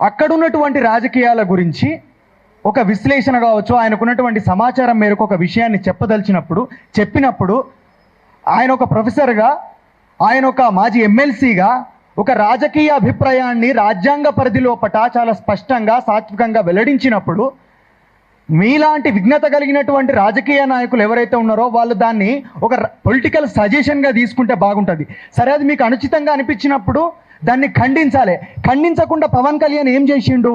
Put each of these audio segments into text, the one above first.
అక్కడున్నటువంటి రాజకీయాల గురించి ఒక విశ్లేషణ కావచ్చు, ఆయనకున్నటువంటి సమాచారం మేరకు ఒక విషయాన్ని చెప్పినప్పుడు ఆయన ఒక ప్రొఫెసర్గా, ఆయన ఒక మాజీ ఎమ్మెల్సీగా ఒక రాజకీయ అభిప్రాయాన్ని రాజ్యాంగ పరిధి లోపట చాలా స్పష్టంగా సాత్వికంగా వెల్లడించినప్పుడు మీలాంటి విఘ్నత కలిగినటువంటి రాజకీయ నాయకులు ఎవరైతే ఉన్నారో వాళ్ళు దాన్ని ఒక పొలిటికల్ సజెషన్గా తీసుకుంటే బాగుంటుంది. సరే, అది మీకు అనుచితంగా అనిపించినప్పుడు దాన్ని ఖండించాలి. ఖండించకుండా పవన్ కళ్యాణ్ ఏం చేసిండు?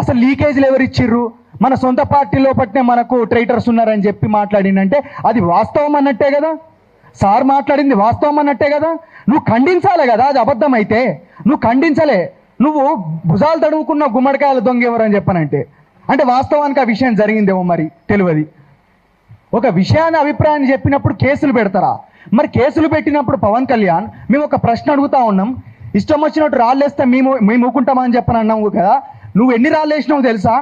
అసలు లీకేజీలు ఎవరు ఇచ్చిర్రు? మన సొంత పార్టీలో పట్టినే మనకు ట్రైటర్స్ ఉన్నారని చెప్పి మాట్లాడిందంటే అది వాస్తవం అన్నట్టే కదా. సార్ మాట్లాడింది వాస్తవం అన్నట్టే కదా. నువ్వు ఖండించాలే కదా, అది అబద్ధం అయితే నువ్వు ఖండించలే. నువ్వు భుజాలు తడుముకున్న గుమ్మడికాయల దొంగ ఎవరు అని చెప్పనంటే అంటే వాస్తవానికి ఆ విషయం జరిగిందేమో మరి తెలియదు. ఒక విషయాన్ని అభిప్రాయాన్ని చెప్పినప్పుడు కేసులు పెడతారా? మరి కేసులు పెట్టినప్పుడు పవన్ కళ్యాణ్ మేము ఒక ప్రశ్న అడుగుతా ఉన్నాం, ఇష్టం వచ్చినట్టు రాళ్ళేస్తే మేము ఊకుంటామని చెప్పని అన్నావు కదా. నువ్వు ఎన్ని రాళ్ళు వేసినావు తెలుసా?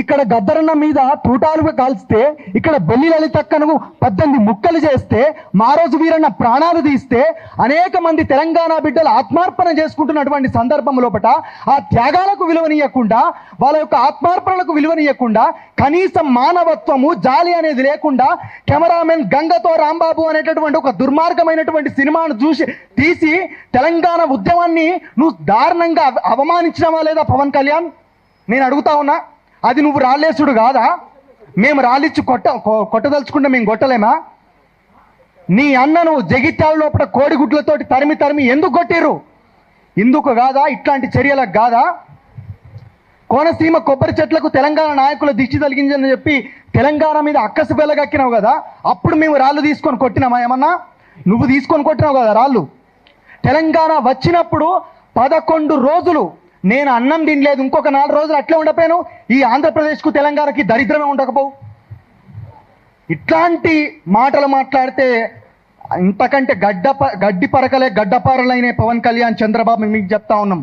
ఇక్కడ గద్దరన్న మీద తూటాలుగా కాల్స్తే, ఇక్కడ బెల్లి లలితక్కను 18 ముక్కలు చేస్తే, మారోజు వీరన్న ప్రాణాలు తీస్తే, అనేక మంది తెలంగాణ బిడ్డలు ఆత్మార్పణ చేసుకుంటున్నటువంటి సందర్భం లోపట ఆ త్యాగాలకు విలువనీయకుండా, వాళ్ళ యొక్క ఆత్మార్పణలకు విలువనీయకుండా, కనీసం మానవత్వము జాలి అనేది లేకుండా కెమెరామెన్ గంగతో రాంబాబు అనేటటువంటి ఒక దుర్మార్గమైనటువంటి సినిమాను తీసి తెలంగాణ ఉద్యమాన్ని నువ్వు దారుణంగా అవమానించినవా లేదా పవన్ కళ్యాణ్? నేను అడుగుతా ఉన్నా. అది నువ్వు రాళ్ళేసుడు కాదా? మేము రాళ్ళిచ్చి కొట్టదలుచుకుంటే మేము కొట్టలేమా? నీ అన్నను జగిత్యాల లోపల కోడిగుడ్లతోటి తరిమి ఎందుకు కొట్టిర్రు? ఇందుకు కాదా? ఇట్లాంటి చర్యలకు కాదా? కోనసీమ కొబ్బరి చెట్లకు తెలంగాణ నాయకుల దిష్టి తగిలిందని చెప్పి తెలంగాణ మీద అక్కసు బెల్లగక్కినావు కదా, అప్పుడు మేము రాళ్ళు తీసుకొని కొట్టినామా ఏమన్నా? నువ్వు తీసుకొని కొట్టినావు కదా రాళ్ళు. తెలంగాణ వచ్చినప్పుడు 11 రోజులు నేను అన్నం తినలేదు, ఇంకొక 4 రోజులు అట్లే ఉండపోయాను. ఈ ఆంధ్రప్రదేశ్కు తెలంగాణకి దరిద్రమే ఉండకపోవు. ఇట్లాంటి మాటలు మాట్లాడితే ఇంతకంటే గడ్డి పరకలే గడ్డపారలైన పవన్ కళ్యాణ్, చంద్రబాబు మీకు చెప్తా ఉన్నాం.